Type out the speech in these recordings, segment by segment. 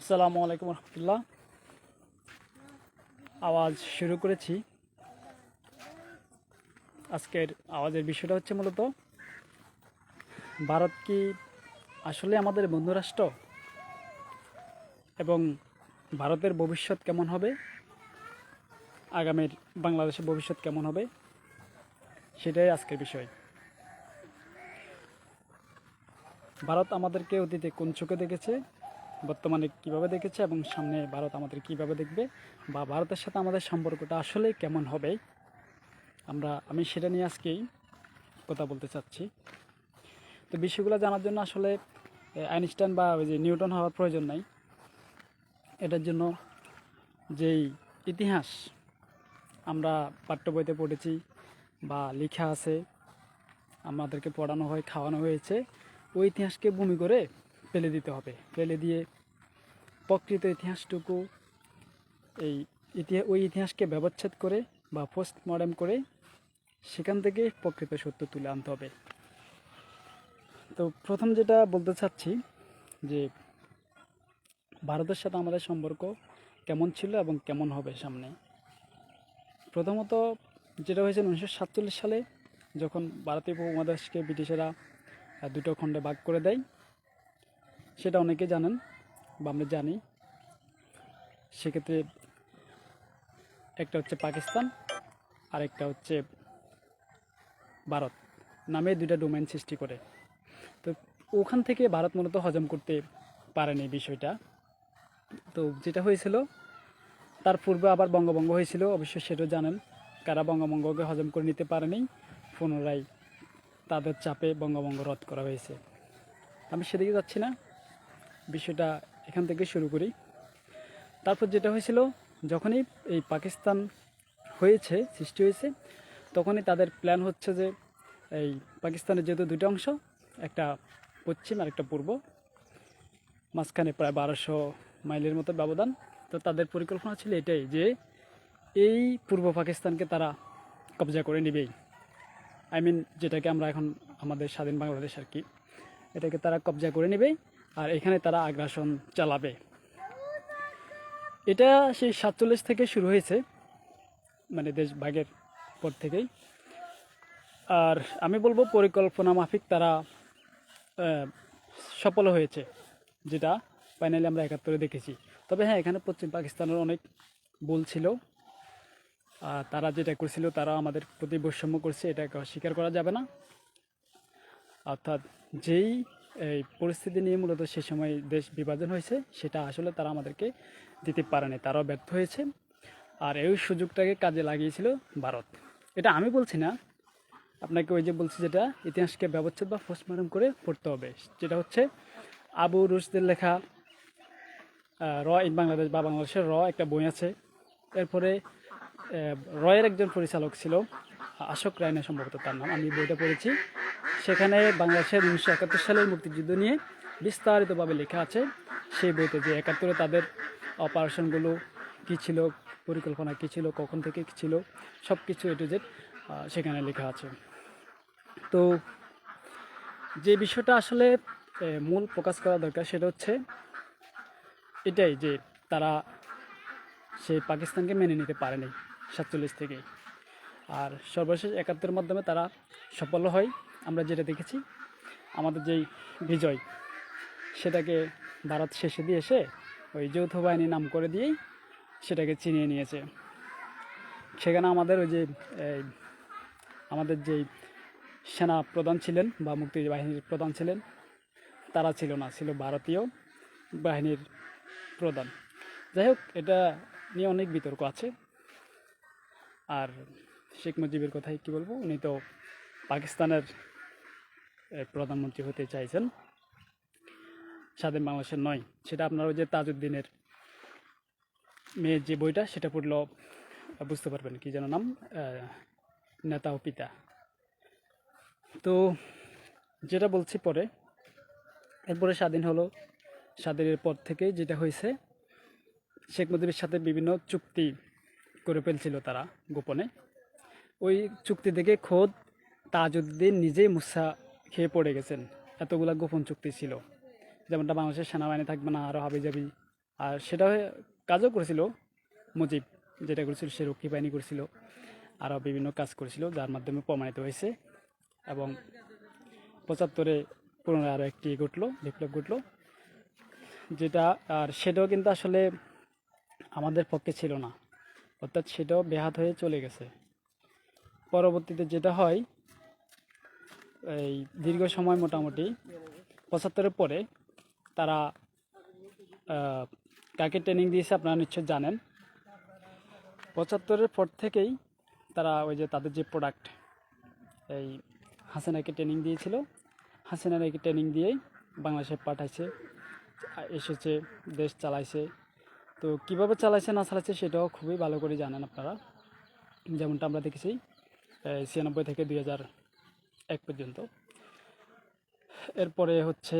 আসসালামু আলাইকুম রহমতুল্লাহ। আওয়াজ শুরু করেছি। আজকের আওয়াজের বিষয়টা হচ্ছে মূলত ভারত কি আসলে আমাদের বন্ধু রাষ্ট্র এবং ভারতের ভবিষ্যৎ কেমন হবে, আগামীর বাংলাদেশের ভবিষ্যৎ কেমন হবে, সেটাই আজকের বিষয়। ভারত আমাদেরকে অতীতে কোন চোখে দেখেছে, বর্তমানে কিভাবে দেখেছে এবং সামনে ভারত আমাদের কিভাবে দেখবে, বা ভারতের সাথে আমাদের সম্পর্কটা আসলে কেমন হবে, আমি সেটা নিয়ে আজকেই কথা বলতে চাচ্ছি। তো বিষয়গুলো জানার জন্য আসলে আইনস্টাইন বা ওই যে নিউটন হওয়ার প্রয়োজন নাই। এটার জন্য যেই ইতিহাস আমরা পাঠ্য বইতে পড়েছি বা লেখা আছে, আমাদেরকে পড়ানো হয়, খাওয়ানো হয়েছে, ওই ইতিহাসকে বমি করে ফেলে দিতে হবে। ফেলে দিয়ে প্রকৃত ইতিহাসটুকু ওই ইতিহাসকে ব্যবচ্ছেদ করে বা পোস্টমর্টেম করে সেখান থেকে প্রকৃত সত্য তুলে আনতে হবে। তো প্রথম যেটা বলতে চাচ্ছি যে ভারতের সাথে আমাদের সম্পর্ক কেমন ছিল এবং কেমন হবে সামনে। প্রথমত যেটা হয়েছে 1947 সালে, যখন ভারতীয় উপমহাদেশকে ব্রিটিশেরা দুটো খণ্ডে ভাগ করে দেয়, সেটা অনেকে জানেন বা আমরা জানি। সেক্ষেত্রে একটা হচ্ছে পাকিস্তান আর একটা হচ্ছে ভারত নামে দুইটা ডোমেইন সৃষ্টি করে। তো ওখান থেকে ভারত মূলত হজম করতে পারেনি বিষয়টা। তো যেটা হয়েছিল, তার পূর্বে আবার বঙ্গভঙ্গ হয়েছিল, অবশ্যই সেটাও জানেন। কারা বঙ্গভঙ্গকে হজম করে নিতে পারেনি, পুনরায় তাদের চাপে বঙ্গভঙ্গ রদ করা হয়েছে। আমি সেদিকে যাচ্ছি না, বিষয়টা এখান থেকে শুরু করি। তারপর যেটা হয়েছিল, যখনই এই পাকিস্তান সৃষ্টি হয়েছে, তখনই তাদের প্ল্যান হচ্ছে যে এই পাকিস্তানের যেহেতু দুটো অংশ, একটা পশ্চিম আর একটা পূর্ব, মাঝখানে প্রায় 1200 মাইলের মতো ব্যবধান। তো তাদের পরিকল্পনা ছিল এটাই যে এই পূর্ব পাকিস্তানকে তারা কবজা করে নেবেই। যেটাকে আমরা এখন আমাদের স্বাধীন বাংলাদেশ আর কি, এটাকে তারা কবজা করে নেবে আর এখানে তারা আগ্রাসন চালাবে। এটা সেই 47 থেকে শুরু হয়েছে, মানে দেশ ভাগের পর থেকেই। আর আমি বলবো পরিকল্পনা মাফিক তারা সফল হয়েছে, যেটা ফাইনালি আমরা 71-এ দেখেছি। তবে হ্যাঁ, এখানে পশ্চিম পাকিস্তানের অনেক ভুল ছিল। তারা যেটা করছিল, তারা আমাদের প্রতি বৈষম্য করছে, এটাকে অস্বীকার করা যাবে না। অর্থাৎ যেই এই পরিস্থিতি নিয়ে মূলত সে সময় দেশ বিভাজন হয়েছে, সেটা আসলে তারা আমাদেরকে দিতে পারেনি, তারাও ব্যর্থ হয়েছে। আর এই সুযোগটাকে কাজে লাগিয়েছিল ভারত। এটা আমি বলছি না, আপনাকে ওই যে বলছি, যেটা ইতিহাসকে ব্যবচ্ছেদ বা পোস্টমর্টম করে পড়তে হবে, যেটা হচ্ছে আবু রুশদের লেখা র ইন বাংলাদেশ বা বাংলাদেশের একটা বই আছে। এরপরে রয়ের একজন পরিচালক ছিল, আশোক রায়না সম্ভবত তার নাম, আমি বইটা পড়েছি। সেখানে বাংলাদেশের 1971 সালের মুক্তিযুদ্ধ নিয়ে বিস্তারিতভাবে লেখা আছে। সেই বইতে যে 71-এ তাদের অপারেশনগুলো কী ছিল, পরিকল্পনা কী ছিল, কখন থেকে কী ছিল, সব কিছু এ টু জেড সেখানে লেখা আছে। তো যে বিষয়টা আসলে মূল ফোকাস করা দরকার, সেটা হচ্ছে এটাই যে তারা সেই পাকিস্তানকে মেনে নিতে পারেনি 47 থেকে। আর সর্বশেষ 71-এর মাধ্যমে তারা সফল হয়। আমরা যেটা দেখেছি, আমাদের যেই বিজয়, সেটাকে ভারত শেষে দিয়ে এসে ওই যৌথ বাহিনী নাম করে দিয়েই সেটাকে চিনিয়ে নিয়েছে। সেখানে আমাদের ওই যে আমাদের যেই সেনা প্রধান ছিলেন বা মুক্তি বাহিনীর প্রধান ছিলেন, তারা ছিল না, ছিল ভারতীয় বাহিনীর প্রধান। যাই হোক, এটা নিয়ে অনেক বিতর্ক আছে। আর শেখ মুজিবের কথাই কি বলবো, উনি তো পাকিস্তানের প্রধানমন্ত্রী হতে চাইছেন, স্বাধীন বাংলাদেশের নয়। সেটা আপনার ওই যে তাজউদ্দিনের মেয়ের যে বইটা, সেটা পড়লেও বুঝতে পারবেন, কি যেন নাম, নেতা ও পিতা। তো যেটা বলছি পরে, এরপরে স্বাধীন হলো। স্বাধীনের পর থেকে যেটা হয়েছে, শেখ মুজিবের সাথে বিভিন্ন চুক্তি করে ফেলছিল তারা গোপনে। ওই চুক্তি থেকে খোদ তাজউদ্দিন নিজেই মুসা খেয়ে পড়ে গেছেন, এতগুলা গোপন চুক্তি ছিল। যেমনটা বাংলাদেশের সেনাবাহিনী থাকবে না, আরও হাবিজাবি আর সেটা কাজও করেছিল মুজিব, যেটা করেছিল সে রক্ষী বাহিনী করেছিল, আরও বিভিন্ন কাজ করেছিল যার মাধ্যমে প্রমাণিত হয়েছে। এবং 75-এ পুনরায় আরও একটি ঘটলো, বিপ্লব ঘটলো, যেটা আর সেটাও কিন্তু আসলে আমাদের পক্ষে ছিল না, অর্থাৎ সেটাও বেহাত হয়ে চলে গেছে। পরবর্তীতে যেটা হয়, এই দীর্ঘ সময় মোটামুটি 75-এর পরে তারা কাকে ট্রেনিং দিয়েছে আপনারা নিশ্চয় জানেন। 75-এর পর থেকেই তারা ওই যে তাদের যে প্রোডাক্ট, এই হাসিনাকে ট্রেনিং দিয়েছিল, হাসিনাকে ট্রেনিং দিয়েই বাংলাদেশে পাঠাইছে, এসেছে, দেশ চালাইছে। তো কীভাবে চালাইছে না চালাইছে সেটাও খুবই ভালো করে জানেন আপনারা, যেমনটা আমরা দেখেছি 96 থেকে 2001 পর্যন্ত। এরপরে হচ্ছে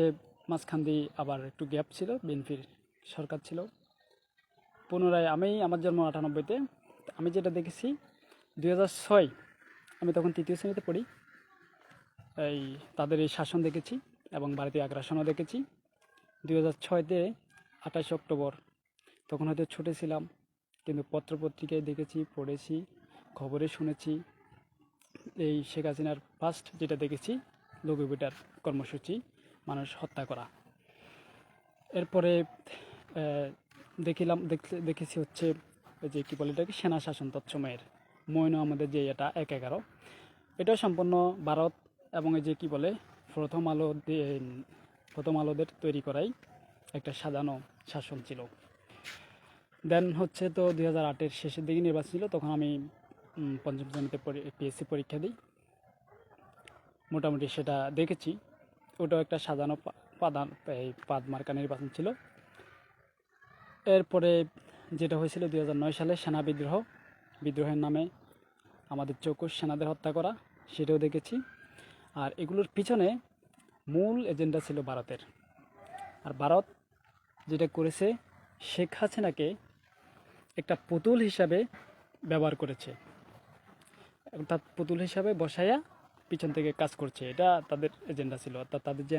মাঝখান দিয়ে আবার একটু গ্যাপ ছিল, বিএনপির সরকার ছিল। পুনরায় আমার জন্ম 98-তে, আমি যেটা দেখেছি 2006, আমি তখন 3য় শ্রেণীতে পড়ি, এই তাদের এই শাসন দেখেছি এবং ভারতীয় আগ্রাসনও দেখেছি। 2006-তে 28 অক্টোবর, তখন হয়তো ছোটো ছিলাম, কিন্তু পত্রপত্রিকায় দেখেছি, পড়েছি, খবরে শুনেছি এই শেখ হাসিনার ফার্স্ট যেটা দেখেছি লঘুবিটার কর্মসূচি, মানুষ হত্যা করা। এরপরে দেখেছি হচ্ছে ওই যে কী বলে এটাকে, সেনা শাসন তৎসময়ের মইনু আমাদের যে এটা 1/11, এটাও সম্পূর্ণ ভারত এবং এই যে কী বলে প্রথম আলোদের তৈরি করাই একটা সাজানো শাসন ছিল। দেন হচ্ছে তো 2008-এর শেষের দিকে নির্বাচন ছিল, তখন আমি 5ম শ্রেণীতে পিএসসি পরীক্ষা দিই। মোটামুটি সেটা দেখেছি, ওটাও একটা সাজানো পাদ মার্কা নির্বাচন ছিল। এরপরে যেটা হয়েছিল 2009 সালে সেনা বিদ্রোহের নামে আমাদের চৌকুশ সেনাদের হত্যা করা, সেটাও দেখেছি। আর এগুলোর পিছনে মূল এজেন্ডা ছিল ভারতের। আর ভারত যেটা করেছে, শেখ হাসিনাকে একটা পুতুল হিসাবে ব্যবহার করেছে, অর্থাৎ পুতুল হিসাবে বসাইয়া পিছন থেকে কাজ করছে, এটা তাদের এজেন্ডা ছিল। অর্থাৎ তাদের যে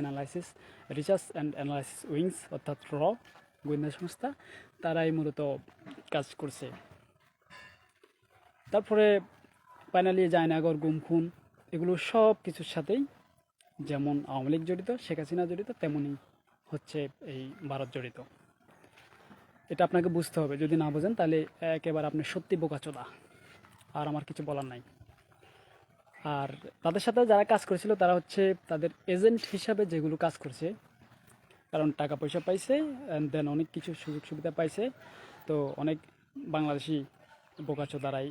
রিসার্চ অ্যান্ড অ্যানালাইসিস উইংস, অর্থাৎ গোয়েন্দা সংস্থা, তারাই মূলত কাজ করছে। তারপরে ফাইনালি জায়নাগর, গুম খুন, এগুলো সব কিছুর সাথেই যেমন আওয়ামী লীগ জড়িত, শেখ হাসিনা জড়িত, তেমনই হচ্ছে এই ভারত জড়িত। এটা আপনাকে বুঝতে হবে, যদি না বোঝেন তাহলে একেবারে আপনি সত্যি বোকাচোদা, আর আমার কিছু বলার নাই। আর তাদের সাথে যারা কাজ করেছিল তারা হচ্ছে তাদের এজেন্ট হিসাবে যেগুলো কাজ করছে, কারণ টাকা পয়সা পাইছে অ্যান্ড দেন অনেক কিছু সুযোগ সুবিধা পাইছে, তো অনেক বাংলাদেশি বোকাচোদারাই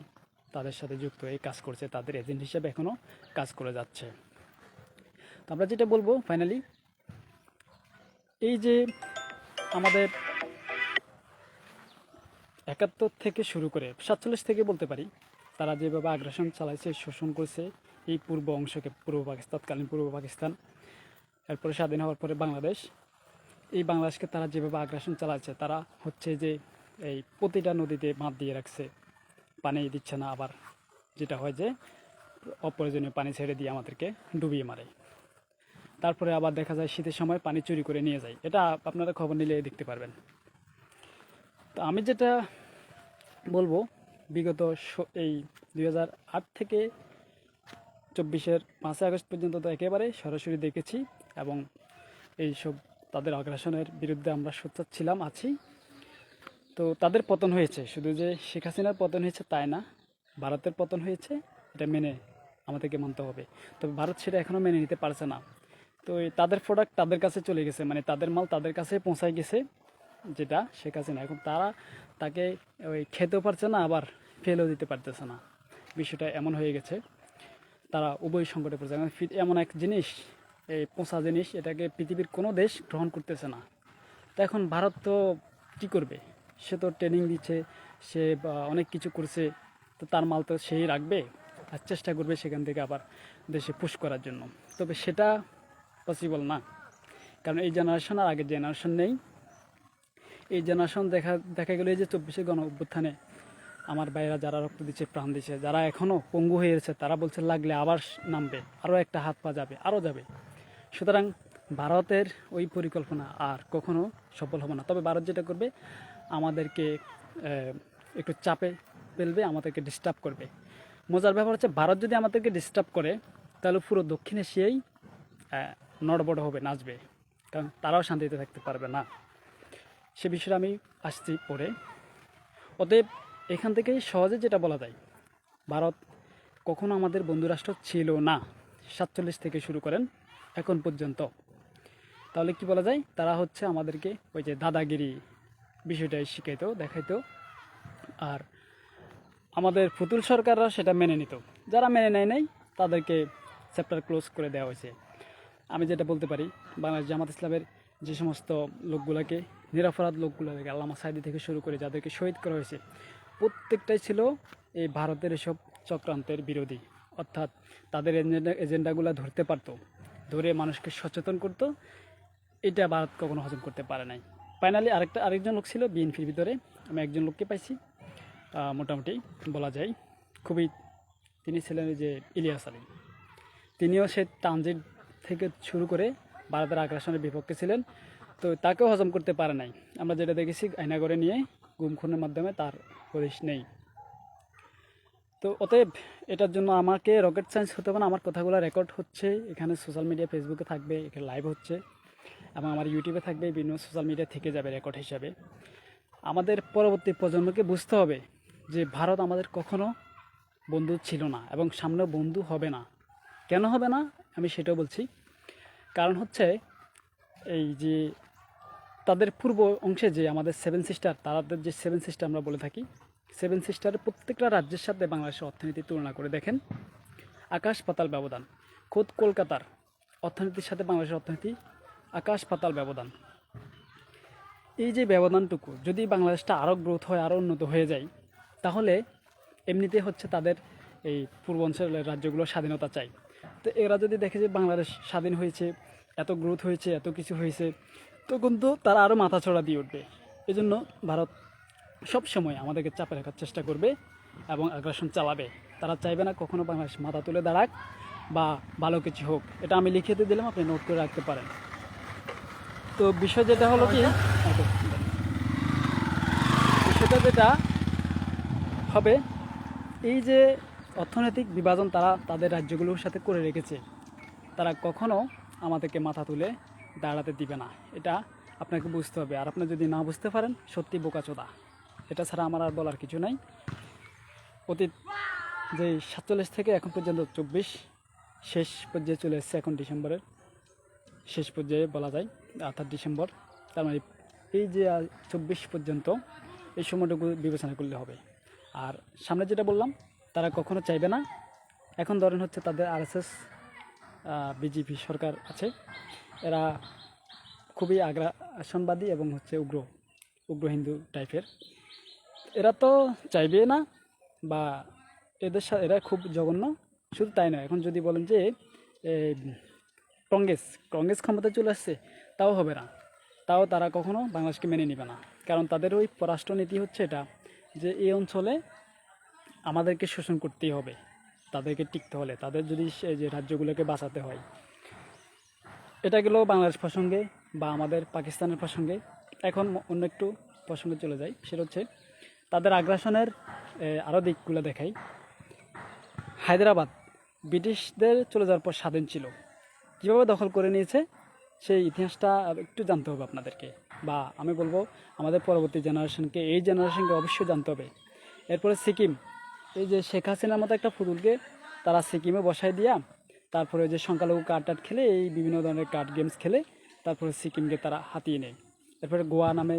তাদের সাথে যুক্ত হয়ে কাজ করছে, তাদের এজেন্ট হিসেবে এখনও কাজ করে যাচ্ছে। তো আমরা যেটা বলবো ফাইনালি, এই যে আমাদের 71 থেকে শুরু করে 47 থেকে বলতে পারি, তারা যেভাবে আগ্রাসন চালাইছে, শোষণ করেছে এই পূর্ব অংশকে, তৎকালীন পূর্ব পাকিস্তান, এরপরে স্বাধীন হওয়ার পরে বাংলাদেশ, এই বাংলাদেশকে তারা যেভাবে আগ্রাসন চালাচ্ছে, তারা হচ্ছে যে এই প্রতিটা নদীতে বাঁধ দিয়ে রাখছে, পানি দিচ্ছে না, আবার যেটা হয় যে অপ্রয়োজনীয় পানি ছেড়ে দিয়ে আমাদেরকে ডুবিয়ে মারে। তারপরে আবার দেখা যায় শীতের সময় পানি চুরি করে নিয়ে যায়, এটা আপনারা খবর নিলে দেখতে পারবেন। তো আমি যেটা বলবো, বিগত এই 2008 থেকে 24-এর 5ই আগস্ট পর্যন্ত তো একেবারে সরাসরি দেখেছি, এবং এইসব তাদের আগ্রাসনের বিরুদ্ধে আমরা সোচ্চার ছিলাম, আছি। তো তাদের পতন হয়েছে, শুধু যে শেখ হাসিনার পতন হয়েছে তাই না, ভারতের পতন হয়েছে, এটা মেনে আমাদেরকে মানতে হবে। তবে ভারত সেটা এখনও মেনে নিতে পারছে না। তো তাদের প্রোডাক্ট তাদের কাছে চলে গেছে, মানে তাদের মাল তাদের কাছে পৌঁছায় গেছে, যেটা শেখ হাসিনা এখন তাকে ওই খেতেও পারছে না, আবার ফেলেও দিতে পারতেছে না। বিষয়টা এমন হয়ে গেছে, তারা উভয় সংকটে পড়েছে। এমন এক জিনিস, এই পচা জিনিস, এটাকে পৃথিবীর কোনো দেশ গ্রহণ করতেছে না। তো এখন ভারত তো কী করবে, সে তো ট্রেনিং দিচ্ছে, সে অনেক কিছু করছে, তো তার মাল তো সেই রাখবে আর চেষ্টা করবে সেখান থেকে আবার দেশে পুশ করার জন্য। তবে সেটা পসিবল না, কারণ এই জেনারেশন আর আগের জেনারেশন নেই। এই জেনারেশন দেখা গেলো এই যে 24-এর গণ অভ্যুত্থানে আমার ভাইয়েরা যারা রক্ত দিচ্ছে, প্রাণ দিচ্ছে, যারা এখনও পঙ্গু হয়ে গেছে, তারা বলছে লাগলে আবার নামবে, আরও একটা হাত পা যাবে, আরও যাবে। সুতরাং ভারতের ওই পরিকল্পনা আর কখনো সফল হবে না। তবে ভারত যেটা করবে, আমাদেরকে একটু চাপে ফেলবে, আমাদেরকে ডিস্টার্ব করবে। মজার ব্যাপার হচ্ছে, ভারত যদি আমাদেরকে ডিস্টার্ব করে, তাহলে পুরো দক্ষিণ এশিয়াই নড়বড় হবে, নাচবে, কারণ তারাও শান্তিতে থাকতে পারবে না। সে বিষয়ে আমি আসছি পরে। অতএব এখান থেকেই সহজে যেটা বলা যায়, ভারত কখনো আমাদের বন্ধুরাষ্ট্র ছিল না, 47 থেকে শুরু করেন এখন পর্যন্ত। তাহলে কি বলা যায়, তারা হচ্ছে আমাদেরকে ওই যে দাদাগিরি বিষয়টাই শিখাইতো, দেখাইতো। আর আমাদের পুতুল সরকাররা সেটা মেনে নিত। যারা মেনে নেয় নাই, তাদেরকে চ্যাপ্টার ক্লোজ করে দেওয়া হয়েছে। আমি যেটা বলতে পারি, বাংলাদেশ জামাত ইসলামের যে সমস্ত লোকগুলোকে, নিরপরাধ লোকগুলোকে, আল্লামা সাইদি থেকে শুরু করে যাদেরকে শহীদ করা হয়েছে, প্রত্যেকটাই ছিল এই ভারতের এসব চক্রান্তের বিরোধী। অর্থাৎ তাদের এজেন্ডাগুলো ধরতে পারতো, ধরে মানুষকে সচেতন করতো। এটা ভারত কখনো হজম করতে পারে নাই। ফাইনালি আরেকজন লোক ছিল বিএনপির ভিতরে, আমি একজন লোককে পাইছি, মোটামুটি বলা যায় খুবই, তিনি ছিলেন যে ইলিয়াস আলী। তিনিও সে তানজির থেকে শুরু করে ভারতের আগ্রাসনের বিপক্ষে ছিলেন। তো তাকেও হজম করতে পারে নাই। আমরা যেটা দেখেছি, আয়না করে নিয়ে গুম খুনের মাধ্যমে তার হদিশ নেই। তো অতএব এটার জন্য আমাকে রকেট সায়েন্স হতে হবে না। আমার কথাগুলো রেকর্ড হচ্ছে, এখানে সোশ্যাল মিডিয়া, ফেসবুকে থাকবে, এখানে লাইভ হচ্ছে, এবং আমার ইউটিউবে থাকবে, বিভিন্ন সোশ্যাল মিডিয়া থেকে যাবে রেকর্ড হিসাবে। আমাদের পরবর্তী প্রজন্মকে বুঝতে হবে যে ভারত আমাদের কখনো বন্ধু ছিল না, এবং সামনেও বন্ধু হবে না। কেন হবে না আমি সেটাও বলছি। কারণ হচ্ছে এই যে তাদের পূর্ব অংশে যে আমাদের 7 সিস্টার, তাদের যে 7 সিস্টার আমরা বলে থাকি, 7 সিস্টারের প্রত্যেকটা রাজ্যের সাথে বাংলাদেশের অর্থনীতি তুলনা করে দেখেন, আকাশ পাতাল ব্যবধান। খোদ কলকাতার অর্থনীতির সাথে বাংলাদেশের অর্থনীতি আকাশ পাতাল ব্যবধান। এই যে ব্যবধানটুকু, যদি বাংলাদেশটা আরও গ্রোথ হয়, আরও উন্নত হয়ে যায়, তাহলে এমনিতে হচ্ছে তাদের এই পূর্বাঞ্চলের রাজ্যগুলো স্বাধীনতা চাই। তো এরা যদি দেখে যে বাংলাদেশ স্বাধীন হয়েছে, এত গ্রোথ হয়েছে, এত কিছু হয়েছে, তখন তো তারা আরও মাথাছড়া দিয়ে উঠবে। এজন্য ভারত সব সময় আমাদেরকে চাপে রাখার চেষ্টা করবে এবং আগ্রাসন চালাবে। তারা চাইবে না কখনো বাংলাদেশ মাথা তুলে দাঁড়াক বা ভালো কিছু হোক। এটা আমি লিখে দিয়ে দিলাম, আপনি নোট করে রাখতে পারেন। তো বিষয় যেটা হলো কি, বিষয়টা যেটা হবে, এই যে অর্থনৈতিক বিভাজন তারা তাদের রাজ্যগুলোর সাথে করে রেখেছে, তারা কখনো আমাদেরকে মাথা তুলে দাঁড়াতে দিবে না। এটা আপনাকে বুঝতে হবে। আর আপনি যদি না বুঝতে পারেন, সত্যি বোকাচোদা। এটা ছাড়া আমার আর বলার কিছু নাই। অতীত যে 47 থেকে এখন পর্যন্ত 24 শেষ পর্যায়ে চলে এসেছে, এখন ডিসেম্বরের শেষ পর্যায়ে বলা যায়, অর্থাৎ ডিসেম্বর। তার মানে এই যে 24 পর্যন্ত, এই সময়টুকু বিবেচনা করলে হবে। আর সামনে যেটা বললাম, তারা কখনো চাইবে না। এখন ধরেন হচ্ছে তাদের আরএসএস, বিজেপি সরকার আছে, এরা খুবই আগ্রাসনবাদী এবং হচ্ছে উগ্র হিন্দু টাইপের। এরা তো চাইবে না, বা এদের সাথে এরা খুব জঘন্য। শুধু তাই নয়, এখন যদি বলেন যে কংগ্রেস ক্ষমতায় চলে আসছে, তাও হবে না। তাও তারা কখনো বাংলাদেশকে মেনে নেবে না। কারণ তাদের ওই পররাষ্ট্রনীতি হচ্ছে এটা, যে এই অঞ্চলে আমাদেরকে শোষণ করতেই হবে, তাদেরকে টিকতে হলে, তাদের যদি যে রাজ্যগুলোকে বাঁচাতে হয়। এটা গেল বাংলাদেশ প্রসঙ্গে বা আমাদের পাকিস্তানের প্রসঙ্গে। এখন অন্য একটু প্রসঙ্গে চলে যাই, সেটা হচ্ছে তাদের আগ্রাসনের আরও দিকগুলো দেখাই। হায়দ্রাবাদ ব্রিটিশদের চলে যাওয়ার পর স্বাধীন ছিল, কীভাবে দখল করে নিয়েছে সেই ইতিহাসটা একটু জানতে হবে আপনাদেরকে, বা আমি বলবো আমাদের পরবর্তী জেনারেশনকে, এই জেনারেশনকে অবশ্যই জানতে হবে। এরপরে সিকিম, এই যে শেখ হাসিনার মতো একটা ফুতুলকে তারা সিকিমে বসায় দিয়া, তারপরে যে সংখ্যালঘু কার্ড খেলে, এই বিভিন্ন ধরনের কার্ড গেমস খেলে, তারপরে সিকিমকে তারা হাতিয়ে নেয়। এরপরে গোয়া নামে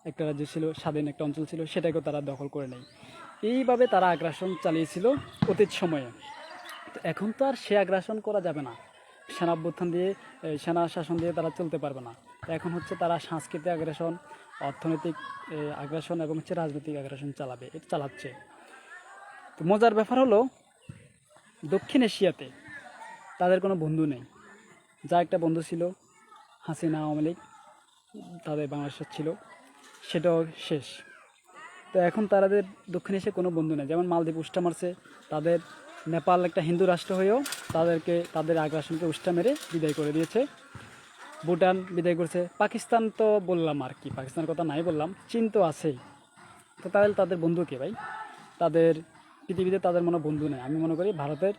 একটা রাজ্য ছিল, স্বাধীন একটা অঞ্চল ছিল, সেটাকেও তারা দখল করে নেয়। এইভাবে তারা আগ্রাসন চালিয়েছিল অতীত সময়ে। তো এখন তো আর সে আগ্রাসন করা যাবে না, সেনা অভ্যুত্থান দিয়ে, সেনা শাসন দিয়ে তারা চলতে পারবে না। এখন হচ্ছে তারা সাংস্কৃতিক আগ্রাসন, অর্থনৈতিক আগ্রাসন এবং হচ্ছে রাজনৈতিক আগ্রাসন চালাচ্ছে। তো মজার ব্যাপার হলো, দক্ষিণ এশিয়াতে তাদের কোনো বন্ধু নেই। যা একটা বন্ধু ছিল হাসিনা, আওয়ামী লীগ, তাদের বাংলাদেশের ছিল, সেটাও শেষ। তো এখন তাদের দক্ষিণ এশিয়ায় কোনো বন্ধু নেই। যেমন মালদ্বীপ উষ্টা মারছে, তাদের নেপাল একটা হিন্দু রাষ্ট্র হয়েও তাদের আগ্রাসনকে উষ্টা মেরে বিদায় করে দিয়েছে। ভুটান বিদায় করছে, পাকিস্তান তো বললাম আর কি, পাকিস্তানের কথা নাই বললাম, চীন তো আছেই। তো তাহলে তাদের বন্ধু কে ভাই? তাদের পৃথিবীতে তাদের মনে বন্ধু নেই। আমি মনে করি ভারতের,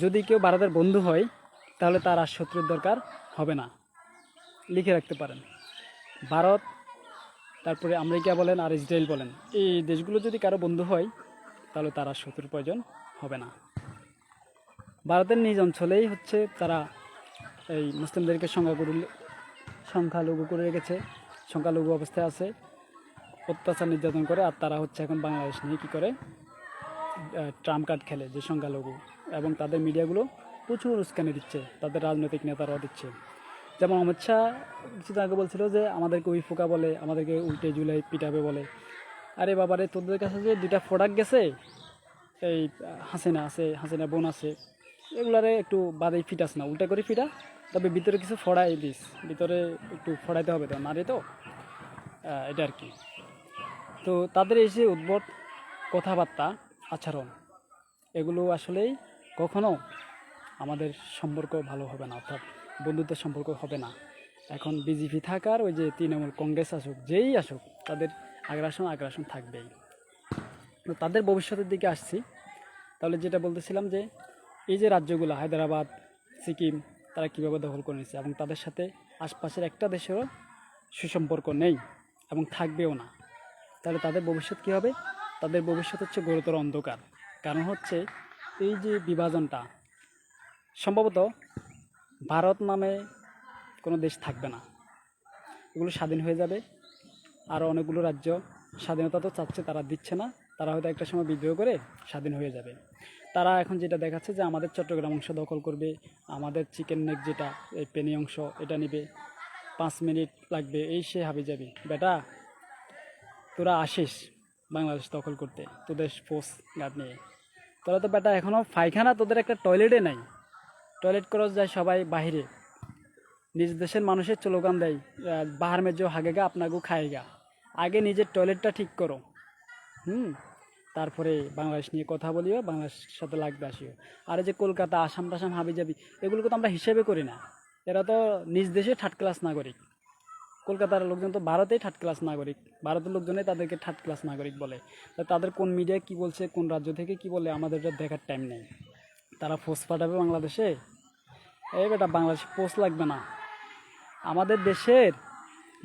যদি কেউ ভারতের বন্ধু হয় তাহলে তার আর শত্রুর দরকার হবে না। লিখে রাখতে পারেন, ভারত, তারপরে আমেরিকা বলেন আর ইসরায়েল বলেন, এই দেশগুলো যদি কারো বন্ধু হয় তাহলে তার আর শত্রুর প্রয়োজন হবে না। ভারতের নিজ অঞ্চলেই হচ্ছে তারা এই মুসলিমদেরকে সংখ্যালঘু করে রেখেছে, সংখ্যালঘু অবস্থায় আছে, অত্যাচার নির্যাতন করে। আর তারা হচ্ছে এখন বাংলাদেশ নিয়ে কী করে, ট্রাম্প কার্ড খেলে যে সংখ্যালঘু, এবং তাদের মিডিয়াগুলো প্রচুর উস্কানি দিচ্ছে, তাদের রাজনৈতিক নেতারাও দিচ্ছে। যেমন অমিত শাহ কিছুদিন আগে বলছিল যে আমাদেরকে উই ফোকা বলে, আমাদেরকে উল্টে জুলাই পিটাবে বলে। আরে বাবারে, তোদের কাছে যে দুইটা প্রোডাক্ট গেছে, এই হাসিনা আছে, হাসিনা বোন আছে, এগুলারে একটু বাদেই ফিটাস না, উল্টা করে ফিটা, তবে ভিতরে কিছু ফড়াই দিস, ভিতরে একটু ফড়াইতে হবে তো, নারে তো এটা আর কি। তো তাদের এই যে উদ্ভট কথাবার্তা, আচরণ, এগুলো আসলেই কখনো আমাদের সম্পর্ক ভালো হবে না, অর্থাৎ বন্ধুত্বের সম্পর্ক হবে না। এখন বিজেপি থাকার, ওই যে তৃণমূল কংগ্রেস আসুক, যেই আসুক, তাদের আগ্রাসন থাকবেই। তো তাদের ভবিষ্যতের দিকে আসছি। তাহলে যেটা বলতেছিলাম যে এই যে রাজ্যগুলো হায়দ্রাবাদ, সিকিম, তারা কীভাবে দখল করে নিচ্ছে, এবং তাদের সাথে আশপাশের একটা দেশেরও সুসম্পর্ক নেই এবং থাকবেও না। তাহলে তাদের ভবিষ্যৎ কী হবে? তাদের ভবিষ্যৎ হচ্ছে ঘোরতর অন্ধকার। কারণ হচ্ছে এই যে বিভাজনটা, সম্ভবত ভারত নামে কোনো দেশ থাকবে না, এগুলো স্বাধীন হয়ে যাবে। আরও অনেকগুলো রাজ্য স্বাধীনতা তো চাচ্ছে, তারা দিচ্ছে না, তারা হয়তো একটা সময় বিদ্রোহ করে স্বাধীন হয়ে যাবে। তারা এখন যেটা দেখাচ্ছে যে আমাদের চট্টগ্রাম অংশ দখল করবে, আমাদের চিকেন নেক যেটা এই পেনি অংশ এটা নেবে, 5 মিনিট লাগবে, এই সে হাবি যাবি। বেটা, তোরা আসিস বাংলাদেশ দখল করতে তোদের ফোর্স গার্ড নিয়ে, তোরা তো বেটা এখনও পায়খানা, তোদের একটা টয়লেটে নাই, টয়লেট ক্রস যায় সবাই বাহিরে, নিজ দেশের মানুষের স্লোগান দেয় বাহার মে যে হাগেগা আপনাকেও খায়েগা। আগে নিজের টয়লেটটা ঠিক করো, তারপরে বাংলাদেশ নিয়ে কথা বলিও, বাংলাদেশের সাথে লাগবে আসিও। আর এই যে কলকাতা, আসাম টাসাম হাবি যাবি, এগুলোকে তো আমরা হিসেবে করি না। এরা তো নিজ দেশে থার্ড ক্লাস নাগরিক। কলকাতার লোকজন তো ভারতেই থার্ড ক্লাস নাগরিক, ভারতের লোকজনে তাদেরকে থার্ড ক্লাস নাগরিক বলে। তাদের কোন মিডিয়া কি বলছে, কোন রাজ্য থেকে কি বলে, আমাদের দেখার টাইম নেই। তারা ফোর্স পাঠাবে বাংলাদেশে, এই বেটা বাংলাদেশে পোস্ট লাগবে না। আমাদের দেশের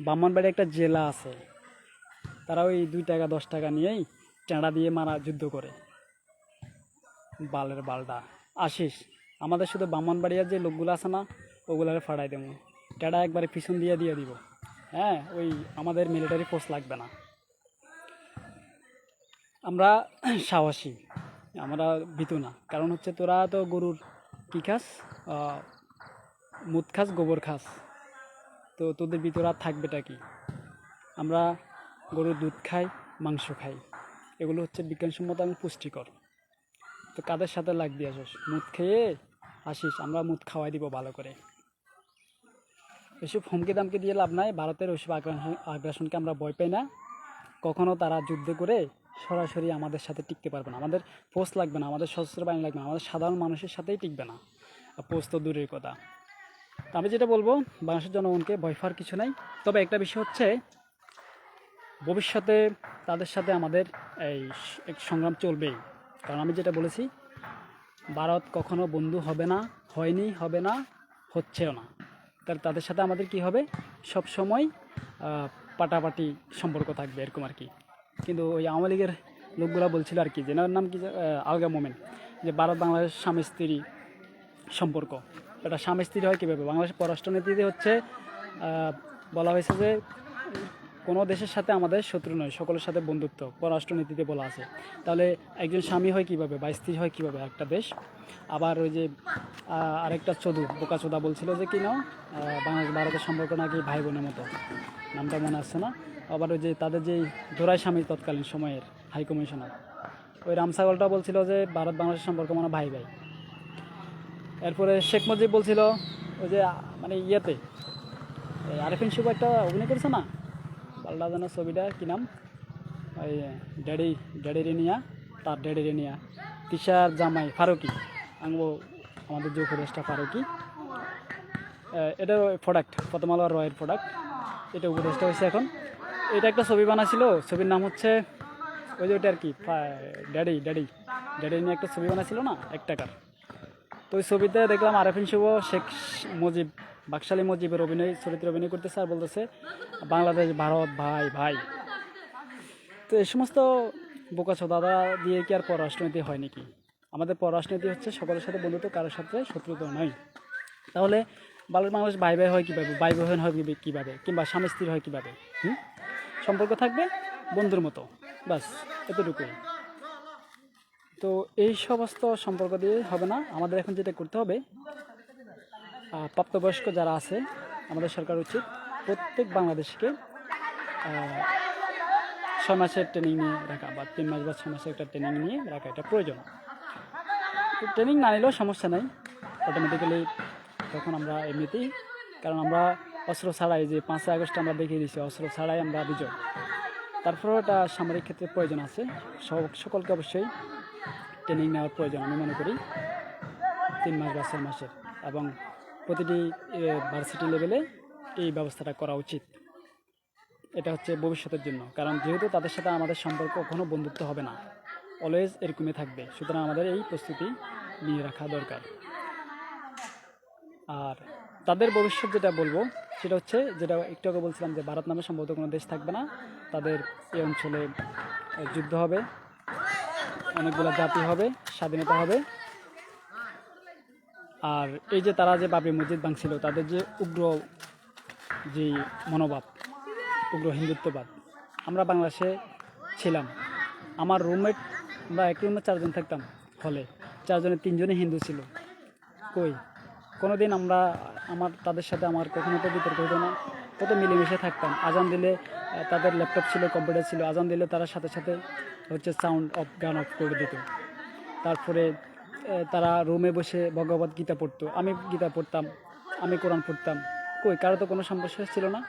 ব্রাহ্মণবাড়ি একটা জেলা আছে, তারা ওই 2 টাকা 10 টাকা নিয়েই টেঁড়া দিয়ে মারা যুদ্ধ করে। বালের বালটা, আসিস আমাদের শুধু ব্রাহ্মণবাড়িয়ার যে লোকগুলো আছে না, ওগুলারে ফাড়াই দেবো, টেঁড়া একবারে পিছন দিয়ে দিব। হ্যাঁ, ওই আমাদের মিলিটারি ফোর্স লাগবে না। আমরা সাহসী, আমরা ভীতু না। কারণ হচ্ছে তোরা তো গরুর কী খাস, মুদ খাস, গোবর খাস, তো তোদের ভিতরে আর থাকবেটা কি? আমরা গরুর দুধ খাই, মাংস খাই, এগুলো হচ্ছে বিজ্ঞানসম্মত এবং পুষ্টিকর। তো কাদের সাথে লাগবি আসিস? মুদ খেয়ে আসিস, আমরা মুদ খাওয়াই দিব ভালো করে। এসব হুমকি দামকে দিয়ে লাভ নাই। ভারতের ওইসব আগ্রাসনকে আমরা ভয় পাই না। কখনও তারা যুদ্ধ করে সরাসরি আমাদের সাথে টিকতে পারবে না। আমাদের ফোর্স লাগবে না, আমাদের সশস্ত্র বাহিনী লাগবে না, আমাদের সাধারণ মানুষের সাথেই টিকবে না, ফোর্স তো দূরের কথা। তো আমি যেটা বলবো, বাংলাদেশের জনগণকে ভয় পাওয়ার কিছু নাই। তবে একটা বিষয় হচ্ছে, ভবিষ্যতে তাদের সাথে আমাদের এই সংগ্রাম চলবেই। কারণ আমি যেটা বলেছি, ভারত কখনো বন্ধু হবে না, হয়নি, হবে না, হচ্ছেও না। তাহলে তাদের সাথে আমাদের কি হবে? সব সময় পাটাপাটি সম্পর্ক থাকবে, এরকম আর কি। কিন্তু ওই আওয়ামী লীগের লোকগুলা বলছিল আর কি, যেনার নাম কি, আলগা মোমেন, যে ভারত বাংলাদেশ স্বামী স্ত্রী সম্পর্ক। এটা স্বামী স্ত্রী হয় কীভাবে? বাংলাদেশের পররাষ্ট্রনীতিতে হচ্ছে বলা হয়েছে যে কোনো দেশের সাথে আমাদের শত্রু নয়, সকলের সাথে বন্ধুত্ব, পররাষ্ট্রনীতিতে বলা আছে। তাহলে একজন স্বামী হয় কীভাবে বা স্ত্রী হয় কীভাবে একটা দেশ? আবার ওই যে আরেকটা বোকাচোদা বলছিল যে কি না, বাংলাদেশ ভারতের সম্পর্ক নাকি ভাই বোনের মতো, নামটা মনে আসছে না। আবার ওই যে তাদের যেই দোরাই স্বামী তৎকালীন সময়ের হাই কমিশনার, ওই রামসাগলটা বলছিল যে ভারত বাংলাদেশের সম্পর্ক মানে ভাই ভাই। এরপরে শেখ মুজিব বলছিল ওই যে মানে ইয়েতে আরেফিন শুভ একটা অভিনয় করেছে না, পাল্টা যেন ছবিটা কী নাম, ওই ড্যাডি রেনিয়া, তার ড্যাডি রেনিয়া, তিশার জামাই ফারুকি, আঙ্গো আমাদের যে উপদেষ্টা ফারুকি, এটা প্রোডাক্ট, প্রথম আলো রয়ের প্রোডাক্ট, এটা উপদেশটা হয়েছে এখন। এটা একটা ছবি বানাছিল, ছবির নাম হচ্ছে ওই যে ওইটা আর কি, ড্যাডি ড্যাডি ড্যাডি নিয়ে একটা ছবি বানাছিল না 1 টাকার। তো ওই ছবিতে দেখলাম আরেফিন শুভ শেখ মুজিব, বাকশালী মুজিবের চরিত্রে অভিনয় করতেছে আর বলতেছে বাংলাদেশ ভারত ভাই ভাই। তো এই সমস্ত বোকাচোদা দিয়ে কি আর পররাষ্ট্রনীতি হয় নাকি? আমাদের পররাষ্ট্রনীতি হচ্ছে সকলের সাথে বন্ধুত্ব, কারোর সাথে শত্রুতা নয়। তাহলে বাংলাদেশ ভাই ভাই হয় কীভাবে, ভাই বোন হয় কীভাবে, কিংবা স্বামী স্ত্রী হয় কীভাবে? সম্পর্ক থাকবে বন্ধুর মতো, বাস এতটুকুই। তো এই সমস্ত সম্পর্ক দিয়ে হবে না। আমাদের এখন যেটা করতে হবে, প্রাপ্তবয়স্ক যারা আছে আমাদের সরকার উচিত প্রত্যেক বাংলাদেশকে 6 মাসের ট্রেনিং নিয়ে রাখা, বা 3 মাস বা 6 মাসের একটা ট্রেনিং নিয়ে রাখা, এটা প্রয়োজন। তো ট্রেনিং না নিলেও সমস্যা নেই, অটোমেটিক্যালি তখন আমরা এমনিতেই, কারণ আমরা অস্ত্র ছাড়াই, যে 5ই আগস্ট আমরা দেখিয়ে দিচ্ছি অস্ত্র ছাড়াই আমরা বিজয়। তারপরেও এটা সামরিক ক্ষেত্রে প্রয়োজন আছে, সকলকে অবশ্যই ট্রেনিং নেওয়ার প্রয়োজন আমি মনে করি, 3 মাস বা 6 মাসের, এবং প্রতিটি ভার্সিটি লেভেলে এই ব্যবস্থাটা করা উচিত। এটা হচ্ছে ভবিষ্যতের জন্য, কারণ যেহেতু তাদের সাথে আমাদের সম্পর্ক কখনো বন্ধুত্ব হবে না, অলওয়েজ এরকমই থাকবে। সুতরাং আমাদের এই প্রস্তুতি নিয়ে রাখা দরকার। আর তাদের ভবিষ্যৎ যেটা বলবো সেটা হচ্ছে, যেটা একটু আগে বলছিলাম, যে ভারত নামে সম্ভবত কোনো দেশ থাকবে না, তাদের এই অঞ্চলে যুদ্ধ হবে, অনেকগুলো জাতি হবে, স্বাধীনতা হবে। আর এই যে তারা যে বাবরি মসজিদ ভাঙছিল, তাদের যে উগ্র যে মনোভাব, উগ্র হিন্দুত্ববাদ, আমরা বাংলাদেশে ছিলাম, আমার রুমমেট, আমরা এক রুমে 4 জন থাকতাম, হলে 4 জনের 3 জনই হিন্দু ছিল। কই কোনো দিন তাদের সাথে আমার কখনো তো বিতর্ক হতো না, কত মিলেমিশে থাকতাম। আজান দিলে তাদের ল্যাপটপ ছিল, কম্পিউটার ছিল, আজান দিলে তারা সাথে সাথে হচ্ছে সাউন্ড অফ, গান অফ করে দিত। তারপরে তারা রুমে বসে ভগবত গীতা পড়তো, আমি গীতা পড়তাম, আমি কোরআন পড়তাম। কই কারো তো কোনো সমস্যা ছিল না।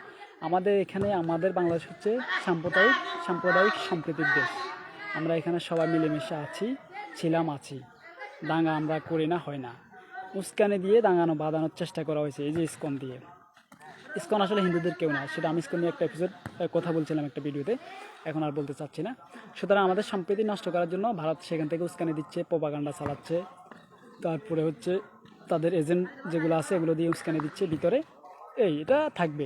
আমাদের এখানে, আমাদের বাংলাদেশ হচ্ছে সাম্প্রদায়িক সম্প্রীতির দেশ। আমরা এখানে সবাই মিলেমিশে আছি, আছি। দাঙ্গা আমরা করি না, হয় না। উস্কানি দিয়ে বাঁধানোর চেষ্টা করা হয়েছে, এই যে ইসকন দিয়ে। ইসকন আসলে হিন্দুদের কেউ না, সেটা আমি ইসকন নিয়ে একটা এপিসোড কথা বলছিলাম একটা ভিডিওতে, এখন আর বলতে চাচ্ছি না। সুতরাং আমাদের সম্প্রীতি নষ্ট করার জন্য ভারত সেখান থেকে উস্কানি দিচ্ছে, প্রোপাগান্ডা চালাচ্ছে। তারপরে হচ্ছে তাদের এজেন্ট যেগুলো আছে এগুলো দিয়ে উস্কানি দিচ্ছে ভিতরে। এটা থাকবে,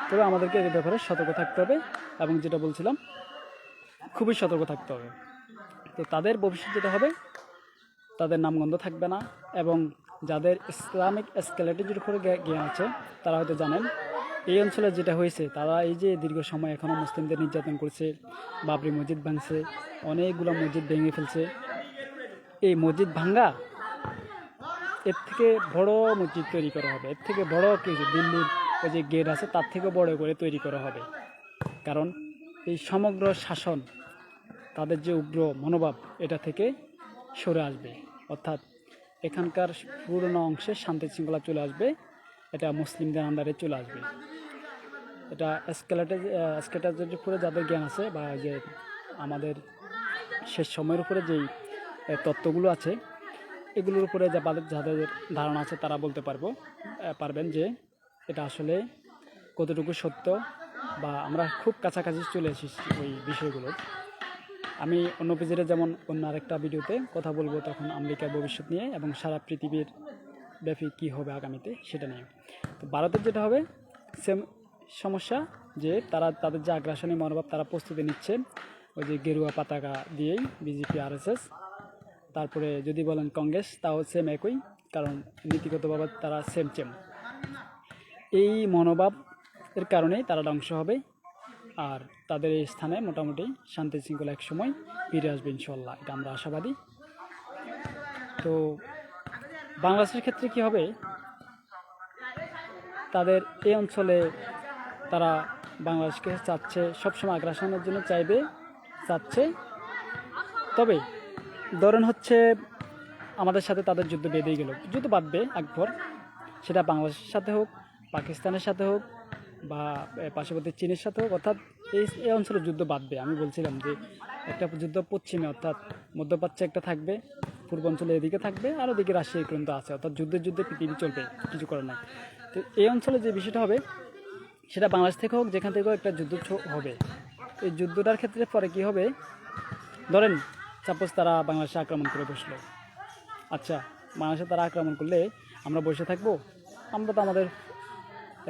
তবে আমাদেরকে এর ব্যাপারে সতর্ক থাকতে হবে, এবং যেটা বলছিলাম খুবই সতর্ক থাকতে হবে। তো তাদের ভবিষ্যৎ যেটা হবে, তাদের নামগন্ধ থাকবে না। এবং যাদের ইসলামিক স্কেলেটের উপরে জ্ঞান আছে তারা হয়তো জানেন এই অঞ্চলে যেটা হয়েছে, তারা এই যে দীর্ঘ সময় এখনও মুসলিমদের নির্যাতন করছে, বাবরি মসজিদ ভাঙছে, অনেকগুলো মসজিদ ভেঙে ফেলছে। এই মসজিদ ভাঙ্গা, এর থেকে বড় মসজিদ তৈরি করা হবে, এর থেকে বড় কিছু, দিল্লির ওই যে গেট আছে তার থেকে বড় করে তৈরি করা হবে। কারণ এই সমগ্র শাসন, তাদের যে উগ্র মনোভাব, এটা থেকে সরে আসবে, অর্থাৎ এখানকার পুরোনো অংশে শান্তি শৃঙ্খলা চলে আসবে, এটা মুসলিমদের আন্ডারে চলে আসবে। এটা স্কেলেটের উপরে যাদের জ্ঞান আছে, বা যে আমাদের শেষ সময়ের উপরে যেই তত্ত্বগুলো আছে, এগুলোর উপরে যাদের ধারণা আছে তারা বলতে পারবেন যে এটা আসলে কতটুকু সত্য, বা আমরা খুব কাছাকাছি চলে এসেছি ওই বিষয়গুলোর। আমি অন্য পেজে যেমন অন্য আরেকটা ভিডিওতে কথা বলবো তখন আমেরিকার ভবিষ্যৎ নিয়ে, এবং সারা পৃথিবীর ব্যাপী কী হবে আগামীতে সেটা নিয়ে। তো ভারতের যেটা হবে সেম সমস্যা, যে তাদের যে আগ্রাসনী মনোভাব, তারা প্রস্তুতি নিচ্ছে ওই যে গেরুয়া পতাকা দিয়েই, বিজেপি, আরএসএস, তারপরে যদি বলেন কংগ্রেস, তাও সেম একই, কারণ নীতিগতভাবে তারা সেম। এই মনোভাব এর কারণেই তারা ধ্বংস হবে, আর তাদের এই স্থানে মোটামুটি শান্তি শৃঙ্খলা এক সময় ফিরে আসবে ইনশাল্লাহ, এটা আমরা আশাবাদী। তো বাংলাদেশের ক্ষেত্রে কি হবে, তাদের এই অঞ্চলে তারা বাংলাদেশকে চাচ্ছে, সবসময় আগ্রাসনের জন্য চাচ্ছে। তবে ধরেন হচ্ছে আমাদের সাথে তাদের যুদ্ধ বেঁধেই গেল, যুদ্ধ বাঁধবে একবার, সেটা বাংলাদেশের সাথে হোক, পাকিস্তানের সাথে হোক, বা পার্শ্ববর্তী চীনের সাথে হোক, অর্থাৎ এই অঞ্চলে যুদ্ধ বাঁধবে। আমি বলছিলাম যে একটা যুদ্ধ পশ্চিমে, অর্থাৎ মধ্যপ্রাচ্যে একটা থাকবে, পূর্বাঞ্চলে এদিকে থাকবে, আর ওদিকে রাশিয়া কিন্তু আছে, অর্থাৎ যুদ্ধে পৃথিবী চলবে, কিছু করার নাই। তো এই অঞ্চলে যে বিষয়টা হবে সেটা বাংলাদেশ থেকে হোক যেখান থেকে হোক একটা যুদ্ধ হবে। এই যুদ্ধটার ক্ষেত্রে পরে কি হবে, ধরেন সাপোজ তারা বাংলাদেশে আক্রমণ করে বসলো। আচ্ছা, বাংলাদেশে তারা আক্রমণ করলে আমরা বসে থাকবো? আমরা তো আমাদের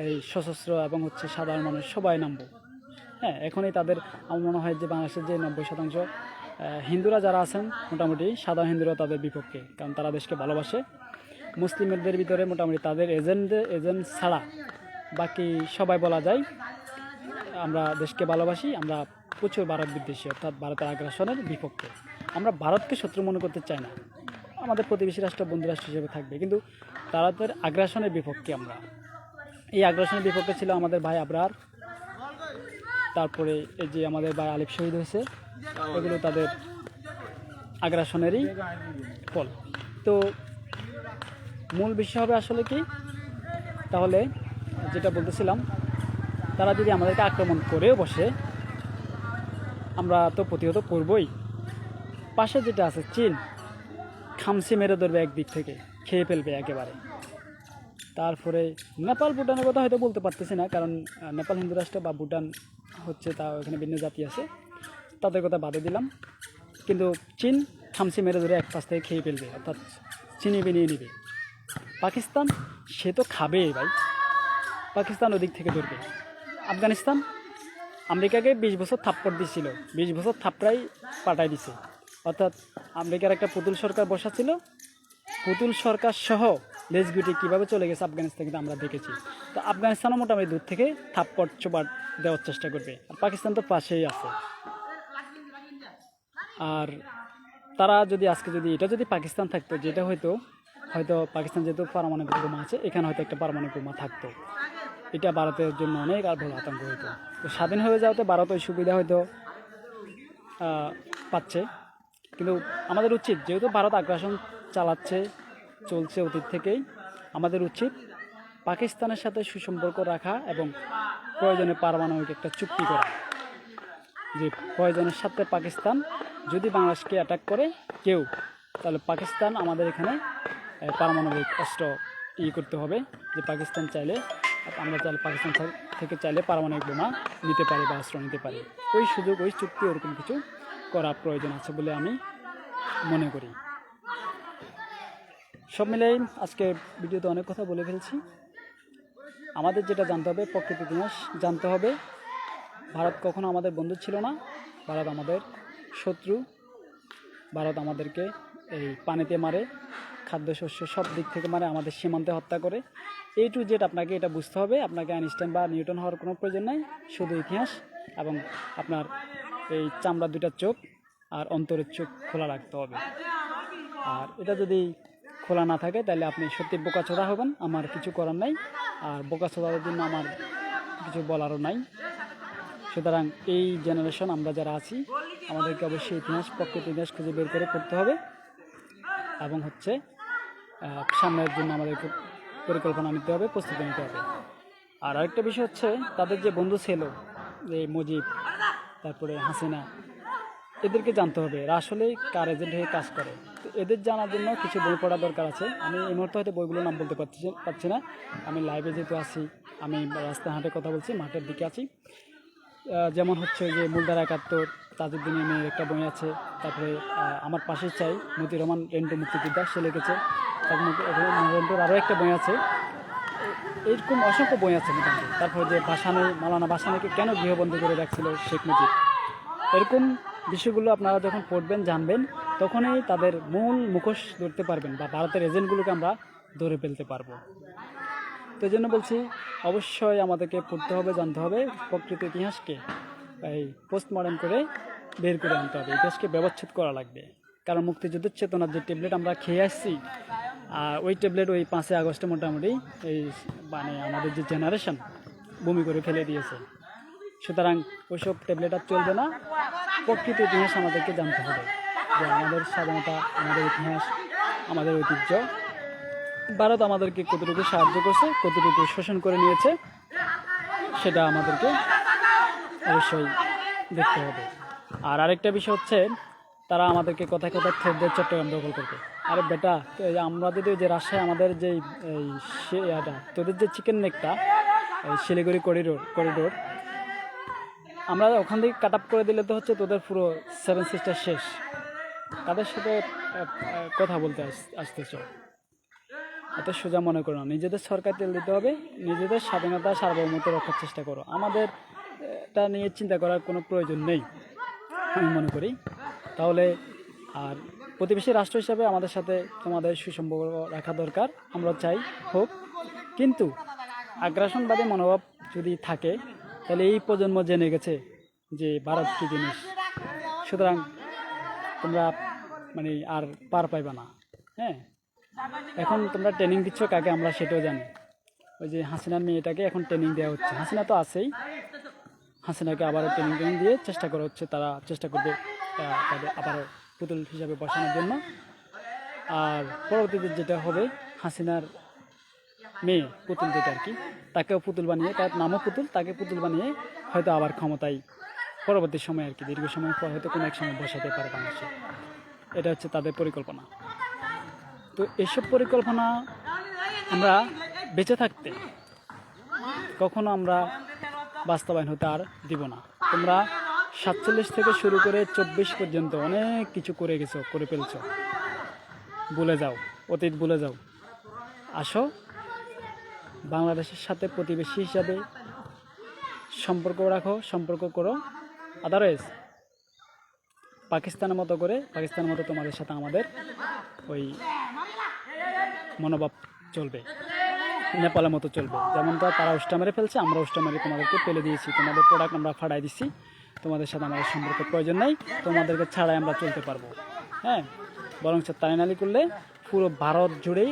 এই সশস্ত্র এবং হচ্ছে সাধারণ মানুষ সবাই নামবো। হ্যাঁ, এখনই তাদের আমার মনে হয় যে বাংলাদেশের যে 90% হিন্দুরা যারা আছেন মোটামুটি সাধারণ হিন্দুরা তাদের বিপক্ষে, কারণ তারা দেশকে ভালোবাসে। মুসলিমদের ভিতরে মোটামুটি তাদের এজেন্ট ছাড়া বাকি সবাই বলা যায় আমরা দেশকে ভালোবাসি, আমরা প্রচুর ভারত বিদ্বেষী, অর্থাৎ ভারতের আগ্রাসনের বিপক্ষে। আমরা ভারতকে শত্রু মনে করতে চাই না, আমাদের প্রতিবেশী রাষ্ট্র বন্ধু রাষ্ট্র হিসেবে থাকবে, কিন্তু তাদের আগ্রাসনের বিপক্ষে আমরা। এই আগ্রাসনের বিপক্ষে ছিল আমাদের ভাই আবরার, তারপরে এই যে আমাদের ভাই আলিফ শহীদ হয়েছে, এগুলো তাদের আগ্রাসনেরই ফল। তো মূল বিষয় হবে আসলে কি, তাহলে যেটা বলতেছিলাম, তারা যদি আমাদেরকে আক্রমণ করেও বসে আমরা তো প্রতিহত করবই। পাশে যেটা আছে চীন, খামসি মেরে ধরবে একদিক থেকে, খেয়ে ফেলবে একেবারে। তারপরে নেপাল ভুটানের কথা হয়তো বলতে পারতেছি না, কারণ নেপাল হিন্দু রাষ্ট্র বা ভুটান হচ্ছে, তা ওখানে ভিন্ন জাতি আছে, তাদের কথা বাদে দিলাম। কিন্তু চীন খামসি মেরে ধরে এক পাশ থেকে খেয়ে ফেলবে, অর্থাৎ চিনি বিনিয়ে নেবে। পাকিস্তান সে তো খাবেই ভাই, পাকিস্তান ওদিক থেকে ধরবে। আফগানিস্তান আমেরিকাকে 20 বছর থাপ্পড় দিচ্ছিল, 20 বছর থাপড়াই পাঠাই দিছে। অর্থাৎ আমেরিকার একটা পুতুল সরকার বসা ছিল, পুতুল সরকার সহ লেজ গুটি কীভাবে চলে গেছে আফগানিস্তান কিন্তু আমরা দেখেছি। তো আফগানিস্তানও মোটামুটি দূর থেকে থাপ্পড় চোপাট দেওয়ার চেষ্টা করবে, আর পাকিস্তান তো পাশেই আছে। আর তারা যদি আজকে যদি এটা যদি পাকিস্তান থাকতো, যেটা হয়তো পাকিস্তান যেহেতু পারমাণবিক বোমা আছে, এখানে হয়তো একটা পারমাণবিক বোমা থাকতো, এটা ভারতের জন্য অনেক আর বড় আতঙ্ক হইতো। তো স্বাধীন হয়ে যাওয়াতে ভারত ওই সুবিধা হয়তো পাচ্ছে। কিন্তু আমাদের উচিত, যেহেতু ভারত আগ্রাসন চলছে অতীত থেকেই, আমাদের উচিত পাকিস্তানের সাথে সুসম্পর্ক রাখা এবং প্রয়োজনে পারমাণবিক একটা চুক্তি করা, যে প্রয়োজনের সাথে পাকিস্তান যদি বাংলাদেশকে অ্যাটাক করে কেউ, তাহলে পাকিস্তান আমাদের এখানে পারমাণবিক অস্ত্র করতে হবে, যে পাকিস্তান চাইলে আমরা পাকিস্তান থেকে চাইলে পারমাণবিক বোমা নিতে পারি বা অস্ত্র নিতে পারি। ওই সুযোগ, ওই চুক্তি, ওরকম কিছু করা প্রয়োজন আছে বলে আমি মনে করি। সব মিলেই আজকে ভিডিওতে অনেক কথা বলে ফেলছি। আমাদের যেটা জানতে হবে, প্রকৃত ইতিহাস জানতে হবে। ভারত কখনো আমাদের বন্ধু ছিল না, ভারত আমাদের শত্রু। ভারত আমাদেরকে এই পানিতে মারে, খাদ্যশস্য সব দিক থেকে মারে, আমাদের সীমান্তে হত্যা করে। A to Z আপনাকে এটা বুঝতে হবে। আপনাকে আইনস্টাইন বা নিউটন হওয়ার কোনো প্রয়োজন নাই, শুধু ইতিহাস এবং আপনার এই চামড়া দুটা চোখ আর অন্তরের চোখ খোলা রাখতে হবে। আর এটা যদি খোলা না থাকে তাহলে আপনি সত্যি বোকাচোদা হবেন, আমার কিছু করার নাই। আর বোকাচোদাদের জন্য আমার কিছু বলারও নাই। সুতরাং এই জেনারেশন আমরা যারা আছি, আমাদেরকে অবশ্যই ইতিহাস, প্রকৃত ইতিহাস খুঁজে বের করে পড়তে হবে এবং হচ্ছে সামনের জন্য আমাদেরকে পরিকল্পনা নিতে হবে, প্রস্তুতি নিতে হবে। আর আরেকটা বিষয় হচ্ছে, তাদের যে বন্ধু ছিল, যে মুজিব, তারপরে হাসিনা, এদেরকে জানতে হবে এরা আসলে কার এজেন্ট হয়ে কাজ করে। তো এদের জানার জন্য কিছু বই পড়া দরকার আছে। আমি এই মুহূর্তে হয়তো বইগুলোর নাম বলতে পারছি না, আমি লাইভে যেহেতু আছি, আমি রাস্তাঘাটে কথা বলছি, মাঠের দিকে আছি। যেমন হচ্ছে যে মূলধারা 71, তাজউদ্দিনের মেয়ের একটা বই আছে, তারপরে আমার পাশে চাই, মতিউর রহমান রেন্টু মুক্তিযোদ্ধা, সে লিখেছে। রেন্টুর আরও একটা বই আছে, এরকম অসংখ্য বই আছে মোটামুটি। তারপরে যে মাওলানা ভাসানীকে কেন গৃহবন্দী করে রাখছিল শেখ মুজিব, এরকম বিষয়গুলো আপনারা যখন পড়বেন, জানবেন, তখনই তাদের মূল মুখোশ ধরতে পারবেন বা ভারতের এজেন্টগুলোকে আমরা ধরে ফেলতে পারবো। তো এই জন্য বলছি, অবশ্যই আমাদেরকে পড়তে হবে, জানতে হবে, প্রকৃত ইতিহাসকে এই পোস্টমর্টেম করে বের করে আনতে হবে, ইতিহাসকে ব্যবচ্ছেদ করা লাগবে। কারণ মুক্তিযুদ্ধের চেতনার যে ট্যাবলেট আমরা খেয়ে আসছি, আর ওই ট্যাবলেট ওই 5ই আগস্টে মোটামুটি এই মানে আমাদের যে জেনারেশন বমি করে ফেলে দিয়েছে। সুতরাং ওইসব ট্যাবলেট আর চলবে না। প্রকৃত ইতিহাস আমাদেরকে জানতে হবে, যে আমাদের স্বাধীনতা, আমাদের ইতিহাস, আমাদের ঐতিহ্য, ভারত আমাদেরকে কতটুকু সাহায্য করছে, কতটুকু শোষণ করে নিয়েছে, সেটা আমাদেরকে অবশ্যই দেখতে হবে। আর আরেকটা বিষয় হচ্ছে, তারা আমাদেরকে কথায় কথায় থ্রেট দেয় চট্টগ্রাম দখল করতে। আরে বেটা, এই আমরা যদি ওই যে রাজশাহী আমাদের যে এই তোদের যে চিকেন নেকটা এই শিলিগুড়ি করিডোর আমরা ওখান থেকে কাট আপ করে দিলে তো হচ্ছে তোদের পুরো 7 সিস্টার শেষ। তাদের সাথে কথা বলতে আসতেছ, এত সোজা মনে করো না। নিজেদের সরকার তেল দিতে হবে, নিজেদের স্বাধীনতা সার্বভৌমত্ব রক্ষার চেষ্টা করো। আমাদের এটা নিয়ে চিন্তা করার কোনো প্রয়োজন নেই আমি মনে করি। তাহলে আর প্রতিবেশী রাষ্ট্র হিসাবে আমাদের সাথে তোমাদের সুসম্পর্ক রাখা দরকার, আমরা চাই হোক। কিন্তু আগ্রাসনবাদী মনোভাব যদি থাকে তাহলে এই প্রজন্ম জেনে গেছে যে ভারত কী জিনিস, সুতরাং তোমরা মানে আর পার পাইবা না। হ্যাঁ, এখন তোমরা ট্রেনিং দিচ্ছ কাকে, আমরা সেটাও জানি। ওই যে হাসিনার মেয়েটাকে এখন ট্রেনিং দেওয়া হচ্ছে, হাসিনা তো আছেই, হাসিনাকে আবারও ট্রেনিং দিয়ে চেষ্টা করা হচ্ছে, তারা চেষ্টা করবে তাদের আবারও পুতুল হিসাবে বসানোর জন্য। আর পরবর্তীতে যেটা হবে, হাসিনার মেয়ে পুতুল যেটা আর কি, তাকেও পুতুল বানিয়ে, তার নামও পুতুল, তাকে পুতুল বানিয়ে হয়তো আবার ক্ষমতায় পরবর্তী সময় আর কি, দীর্ঘ সময় পর হয়তো কোনো এক সময় বসাতে পারে বাংলাদেশে। এটা হচ্ছে তাদের পরিকল্পনা। তো এসব পরিকল্পনা আমরা বেঁচে থাকতে কখনো আমরা বাস্তবায়ন হতে আর দিব না। তোমরা 47 থেকে শুরু করে 24 পর্যন্ত অনেক কিছু করে ফেলছো। ভুলে যাও, অতীত ভুলে যাও। আসো, বাংলাদেশের সাথে প্রতিবেশী হিসাবে সম্পর্ক রাখো, সম্পর্ক করো। আদারওয়াইজ পাকিস্তানের মতো তোমাদের সাথে আমাদের ওই মনোভাব চলবে, নেপালের মতো চলবে। যেমন তারা উষ্টা মেরে ফেলছে, আমরা উষ্টা মেরে তোমাদেরকে ফেলে দিয়েছি, তোমাদের প্রোডাক্ট আমরা ফাড়াই দিচ্ছি। তোমাদের সাথে আমাদের সম্পর্কের প্রয়োজন নেই, তোমাদেরকে ছাড়াই আমরা চলতে পারবো। হ্যাঁ, বরং তাই নালি করলে পুরো ভারত জুড়েই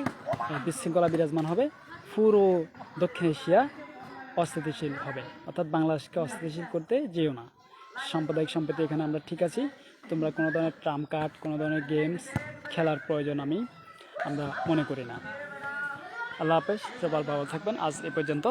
বিশৃঙ্খলা বিরাজমান হবে, পুরো দক্ষিণ এশিয়া অস্থিতিশীল হবে। অর্থাৎ বাংলাদেশকে অস্থিতিশীল করতে যেও না। সাম্প্রদায়িক সম্প্রীতি এখানে আমরা ঠিক আছি, তোমরা কোনো ধরনের ট্রাম্প কার্ড, কোনো ধরনের গেমস খেলার প্রয়োজন আমরা মনে করি না। আল্লাহ হাফেজ, সবার ভালো থাকবেন। আজ এ পর্যন্ত।